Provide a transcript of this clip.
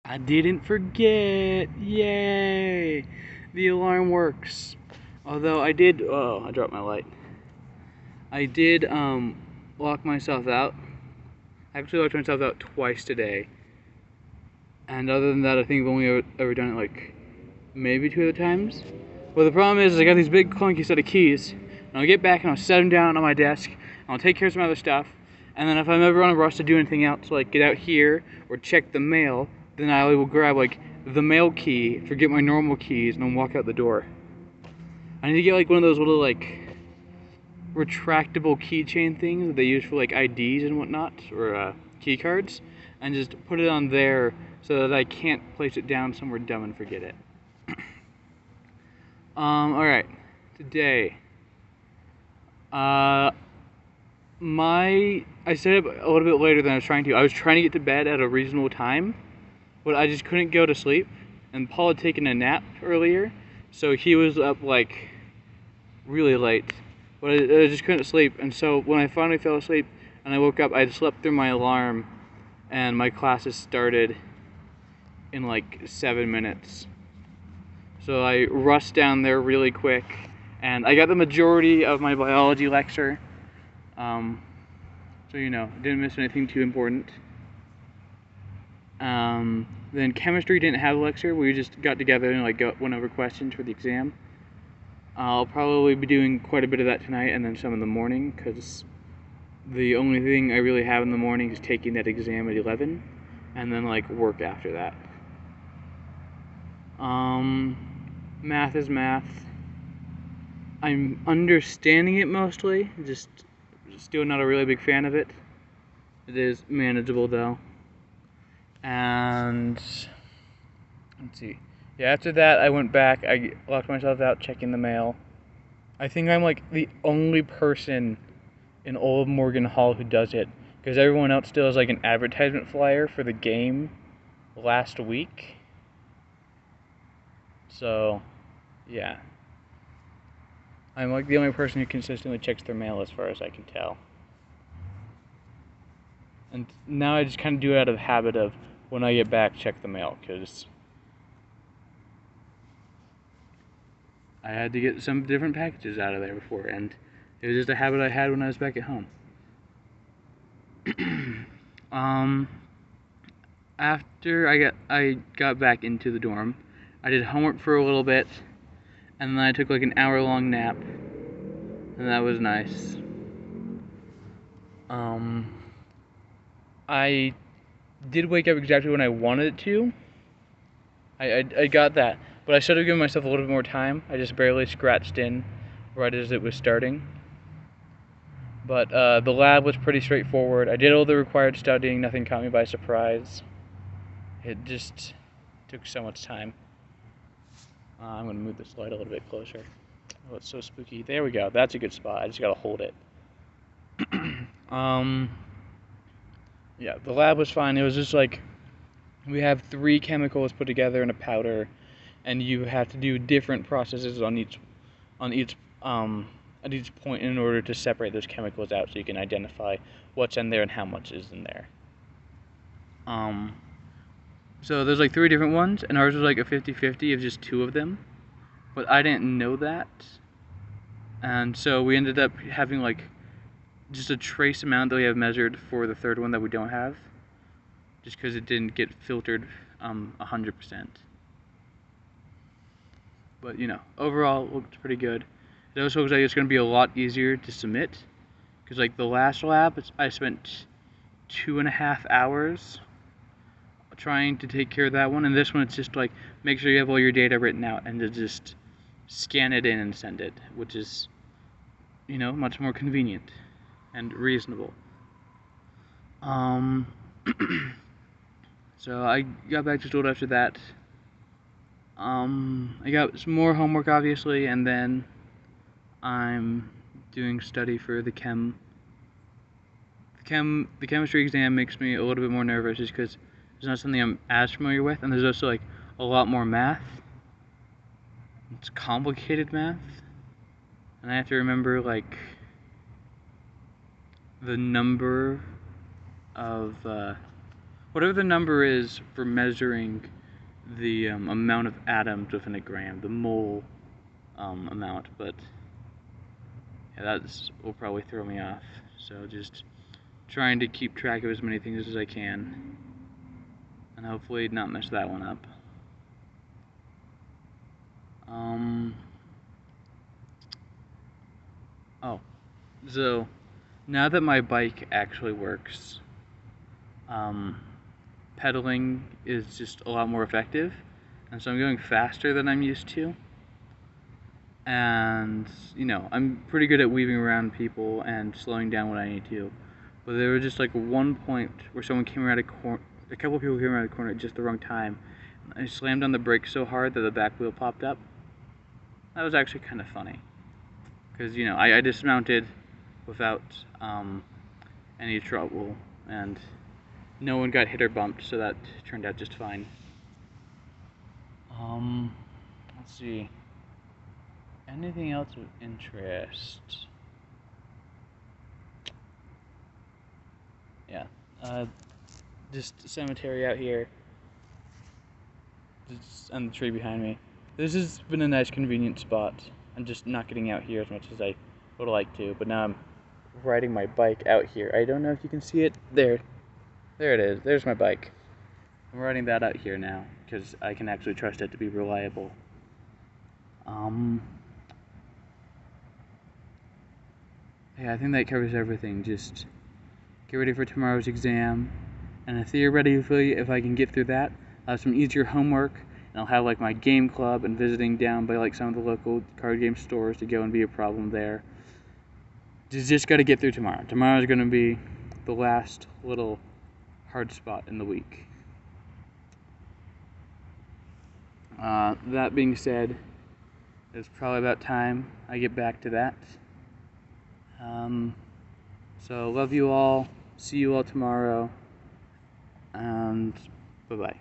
I didn't forget! Yay! The alarm works. Although I did, oh, I dropped my light. I did, lock myself out. I actually locked myself out twice today. And other than that, I think I've only ever done it like maybe 2 other times. Well, the problem is I got these big clunky set of keys. And I'll get back and I'll set them down on my desk. And I'll take care of some other stuff. And then if I'm ever on a rush to do anything else, like get out here or check the mail, then I will grab like the mail key, forget my normal keys, and then walk out the door. I need to get like one of those little like retractable keychain things that they use for like IDs and whatnot, or key cards, and just put it on there so that I can't place it down somewhere dumb and forget it. Alright, today, I stayed up a little bit later than I was trying to. I was trying to get to bed at a reasonable time, but I just couldn't go to sleep, and Paul had taken a nap earlier, so he was up like really late, but I just couldn't sleep. And so when I finally fell asleep and I woke up, I had slept through my alarm, and my classes started in like 7 minutes. So I rushed down there really quick, and I got the majority of my biology lecture. So you know, didn't miss anything too important. Then chemistry didn't have a lecture. We just got together and like went over questions for the exam. I'll probably be doing quite a bit of that tonight, and then some in the morning, because the only thing I really have in the morning is taking that exam at 11, and then like work after that. Math is math. I'm understanding it mostly, just still not a really big fan of it. It is manageable though. And let's see. Yeah, after that I went back, I locked myself out checking the mail. I think I'm like the only person in Old Morgan Hall who does it, because everyone else still has like an advertisement flyer for the game last week. So, yeah. I'm like the only person who consistently checks their mail as far as I can tell. And now I just kind of do it out of habit of when I get back, check the mail, because I had to get some different packages out of there before, and it was just a habit I had when I was back at home. After I got back into the dorm, I did homework for a little bit, and then I took like an hour-long nap, and that was nice. I did wake up exactly when I wanted it to. I got that, but I should have given myself a little bit more time. I just barely scratched in right as it was starting. But the lab was pretty straightforward. I did all the required studying. Nothing caught me by surprise. It just took so much time. I'm going to move this light a little bit closer. Oh, it's so spooky. There we go. That's a good spot. I just got to hold it. Yeah, the lab was fine. It was just like, we have 3 chemicals put together in a powder, and you have to do different processes at each point in order to separate those chemicals out, so you can identify what's in there and how much is in there. So there's like 3 different ones, and ours was like a 50-50 of just 2 of them, but I didn't know that, and so we ended up having like just a trace amount that we have measured for the 3rd one that we don't have, just because it didn't get filtered 100%. But you know, overall it looked pretty good. It also looks like it's going to be a lot easier to submit, because like the last lab, I spent 2.5 hours trying to take care of that one, and this one it's just like make sure you have all your data written out and to just scan it in and send it, which is, you know, much more convenient and reasonable. So I got back to school after that. I got some more homework obviously, and then I'm doing study for the chemistry exam. Makes me a little bit more nervous just because it's not something I'm as familiar with, and there's also like a lot more math. It's complicated math, and I have to remember like the number of whatever the number is for measuring the amount of atoms within a gram, the mole amount, but yeah, that will probably throw me off. So just trying to keep track of as many things as I can, and hopefully not mess that one up. Oh, so now that my bike actually works, pedaling is just a lot more effective, and so I'm going faster than I'm used to. And you know, I'm pretty good at weaving around people and slowing down when I need to. But there was just like one point where someone came around a couple of people came around the corner at just the wrong time. I slammed on the brakes so hard that the back wheel popped up. That was actually kind of funny, because you know, I dismounted without any trouble, and no one got hit or bumped, so that turned out just fine. Let's see. Anything else of interest? Yeah, just cemetery out here, just on the tree behind me. This has been a nice convenient spot. I'm just not getting out here as much as I would like to, but now I'm riding my bike out here. I don't know if you can see it. There it is. There's my bike. I'm riding that out here now, because I can actually trust it to be reliable. Yeah, I think that covers everything. Just get ready for tomorrow's exam, and theoretically, if I can get through that, I'll have some easier homework, and I'll have like my game club and visiting down by like some of the local card game stores to go and be a problem there. Just got to get through tomorrow. Tomorrow is going to be the last little hard spot in the week. That being said, it's probably about time I get back to that. So love you all, see you all tomorrow, and bye-bye.